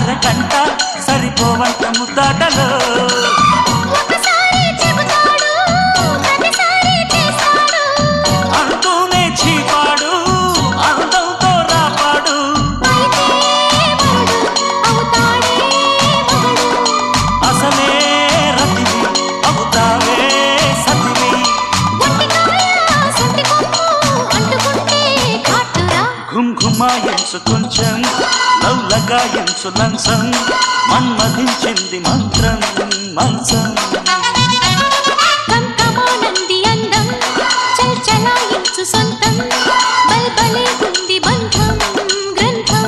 అరకంట సరిపోవంత ముద్దాటలో అంటూనే చీపాడు అందంతో రాపాడు అసలే రతివి అవుతావే సతివి ఘుంఘుమాయించు కొంచెం లవ్లగాయించు లంచం మన్మధించింది మంత్రం మంచం